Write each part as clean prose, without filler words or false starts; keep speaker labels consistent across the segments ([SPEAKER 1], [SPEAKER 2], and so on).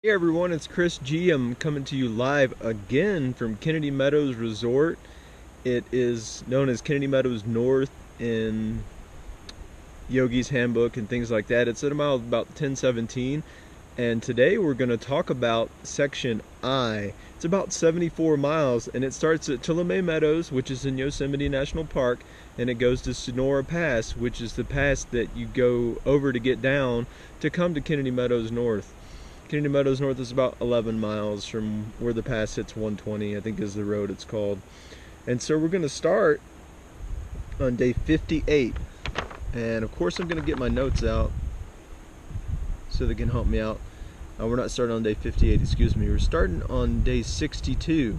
[SPEAKER 1] Hey everyone, it's Chris G. I'm coming to you live again from Kennedy Meadows Resort. It is known as Kennedy Meadows North in Yogi's Handbook and things like that. It's at about 1017, and today we're going to talk about Section I. It's about 74 miles, and it starts at Tuolumne Meadows, which is in Yosemite National Park, and it goes to Sonora Pass, which is the pass that you go over to get down to come to Kennedy Meadows North. Kennedy Meadows North is about 11 miles from where the pass hits 120, I think is the road it's called. And so we're going to start on day 58. And of course I'm going to get my notes out so they can help me out. We're not starting on day 58, excuse me. We're starting on day 62.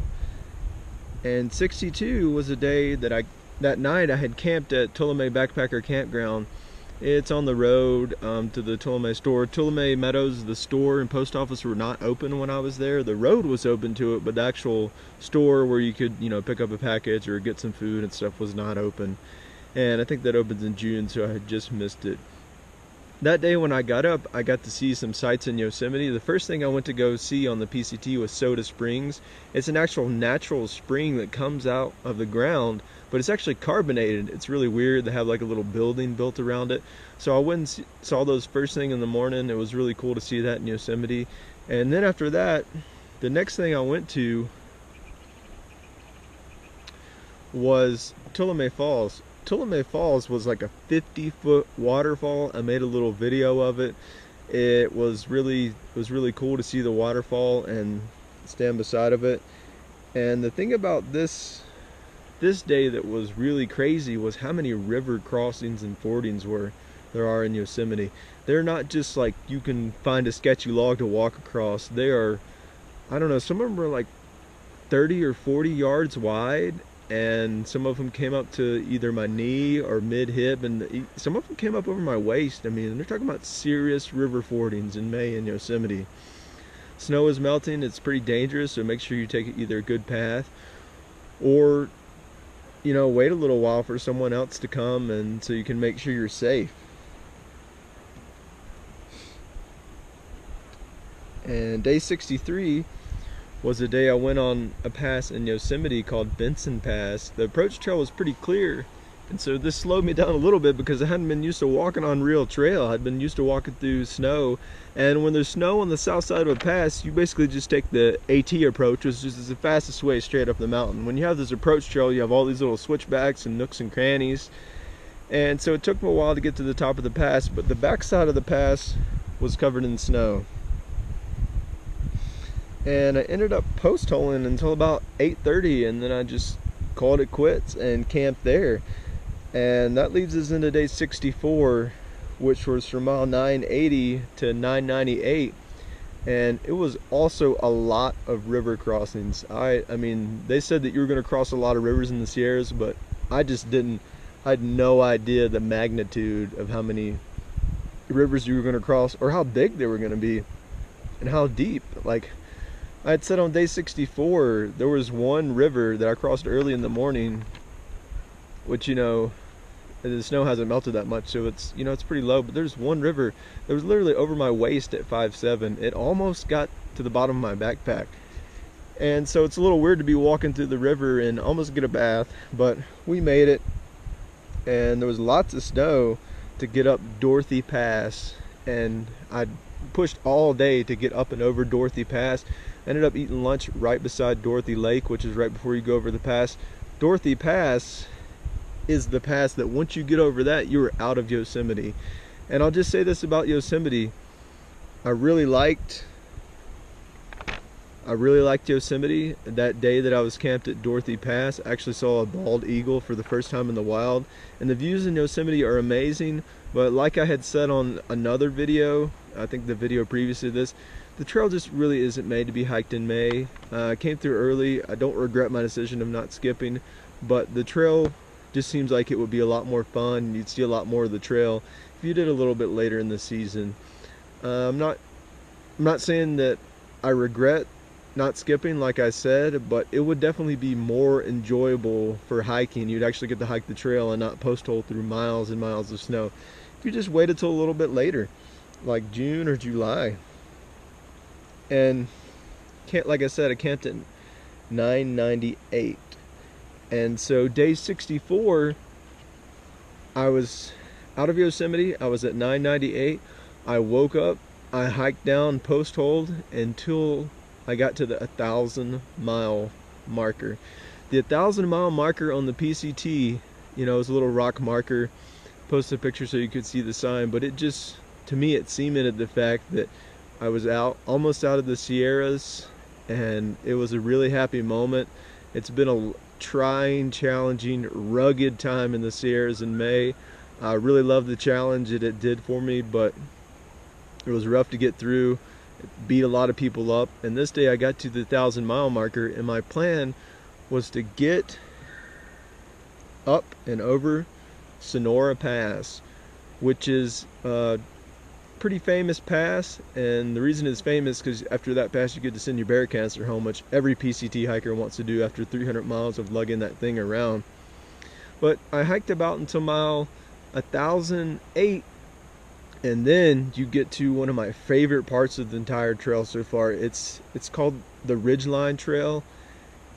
[SPEAKER 1] And 62 was a day that night I had camped at Tuolumne Backpacker Campground. It's on the road to the Tuolumne store. Tuolumne Meadows, the store and post office were not open when I was there. The road was open to it, but the actual store where you could, pick up a package or get some food and stuff was not open. And I think that opens in June, so I had just missed it. That day when I got up, I got to see some sights in Yosemite. The first thing I went to go see on the PCT was Soda Springs. It's an actual natural spring that comes out of the ground, but it's actually carbonated. It's really weird. They have like a little building built around it. So I went and saw those first thing in the morning. It was really cool to see that in Yosemite. And then after that, the next thing I went to was Tuolumne Falls. Tuolumne Falls was like a 50-foot waterfall. I made a little video of it. It was really cool to see the waterfall and stand beside of it. And the thing about this day that was really crazy was how many river crossings and fordings there are in Yosemite. They're not just like you can find a sketchy log to walk across. They are, I don't know, some of them are like 30 or 40 yards wide, and some of them came up to either my knee or mid-hip, and some of them came up over my waist. I mean, they're talking about serious river fordings in May in Yosemite. Snow is melting. It's pretty dangerous, so make sure you take either a good path or wait a little while for someone else to come, and so you can make sure you're safe. And day 63 was a day I went on a pass in Yosemite called Benson Pass. The approach trail was pretty clear, and so this slowed me down a little bit because I hadn't been used to walking on real trail. I'd been used to walking through snow, and when there's snow on the south side of a pass, you basically just take the AT approach, which is the fastest way straight up the mountain. When you have this approach trail, you have all these little switchbacks and nooks and crannies, and so it took me a while to get to the top of the pass, but the back side of the pass was covered in snow. And I ended up post-holing until about 8:30, and then I just called it quits and camped there. And that leads us into day 64, which was from mile 980 to 998. And it was also a lot of river crossings. I mean, they said that you were going to cross a lot of rivers in the Sierras, but I just didn't. I had no idea the magnitude of how many rivers you were going to cross, or how big they were going to be, and how deep. Like, I had said on day 64, there was one river that I crossed early in the morning, which, the snow hasn't melted that much, so it's, it's pretty low, but there's one river that was literally over my waist at 5'7". It almost got to the bottom of my backpack. And so it's a little weird to be walking through the river and almost get a bath, but we made it. And there was lots of snow to get up Dorothy Pass, and I pushed all day to get up and over Dorothy Pass. Ended up eating lunch right beside Dorothy Lake, which is right before you go over the pass. Dorothy Pass is the pass that once you get over that, you're out of Yosemite. And I'll just say this about Yosemite. I really liked Yosemite. That day that I was camped at Dorothy Pass, I actually saw a bald eagle for the first time in the wild. And the views in Yosemite are amazing, but like I had said on another video, I think the video previous to this, the trail just really isn't made to be hiked in May. I came through early. I don't regret my decision of not skipping, but the trail just seems like it would be a lot more fun. You'd see a lot more of the trail if you did a little bit later in the season. I'm not saying that I regret not skipping, like I said, but it would definitely be more enjoyable for hiking. You'd actually get to hike the trail and not post hole through miles and miles of snow if you just waited till a little bit later, like June or July. and like I said, I camped at 998. And so day 64, I was out of Yosemite. I was at 998. I woke up, I hiked down post hold until I got to the 1,000-mile marker. The 1,000-mile marker on the PCT, you know, is a little rock marker. Posted a picture so you could see the sign, but it just, to me, it cemented the fact that I was almost out of the Sierras, and it was a really happy moment. It's been a trying, challenging, rugged time in the Sierras in May. I really loved the challenge that it did for me, but it was rough to get through. It beat a lot of people up, and this day I got to the 1,000-mile marker, and my plan was to get up and over Sonora Pass, which is a pretty famous pass. And the reason it's famous because after that pass you get to send your bear cancer home, which every PCT hiker wants to do after 300 miles of lugging that thing around. But I hiked about until mile 1,008, and then you get to one of my favorite parts of the entire trail so far. It's called the Ridgeline Trail,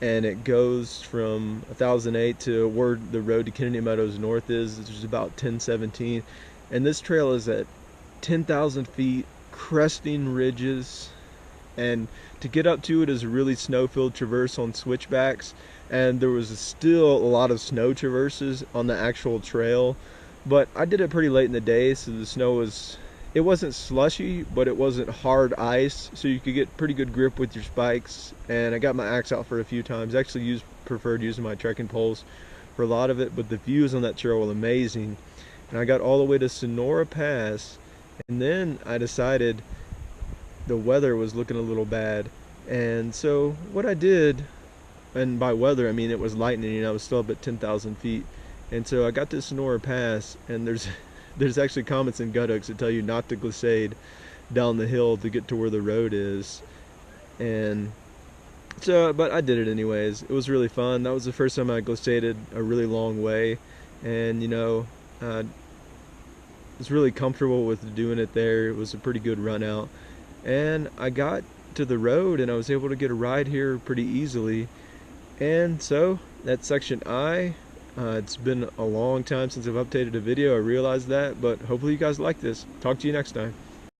[SPEAKER 1] and it goes from 1,008 to where the road to Kennedy Meadows North is, which is about 1017. And this trail is at 10,000 feet, cresting ridges, and to get up to it is a really snow-filled traverse on switchbacks. And there was still a lot of snow traverses on the actual trail, but I did it pretty late in the day, so the snow was, it wasn't slushy, but it wasn't hard ice, so you could get pretty good grip with your spikes. And I got my axe out for a few times. Actually preferred using my trekking poles for a lot of it, but the views on that trail were amazing. And I got all the way to Sonora Pass, and then I decided the weather was looking a little bad. And so what I did, and by weather I mean it was lightning, and I was still up at 10,000 feet. And so I got to Sonora Pass, and there's actually comments in Guthooks that tell you not to glissade down the hill to get to where the road is. And so, but I did it anyways. It was really fun. That was the first time I glissaded a really long way, and you know, I was really comfortable with doing it there. It was a pretty good run out, and I got to the road and I was able to get a ride here pretty easily. And so that's section I. It's been a long time since I've updated a video, I realize that, but hopefully you guys like this. Talk to you next time.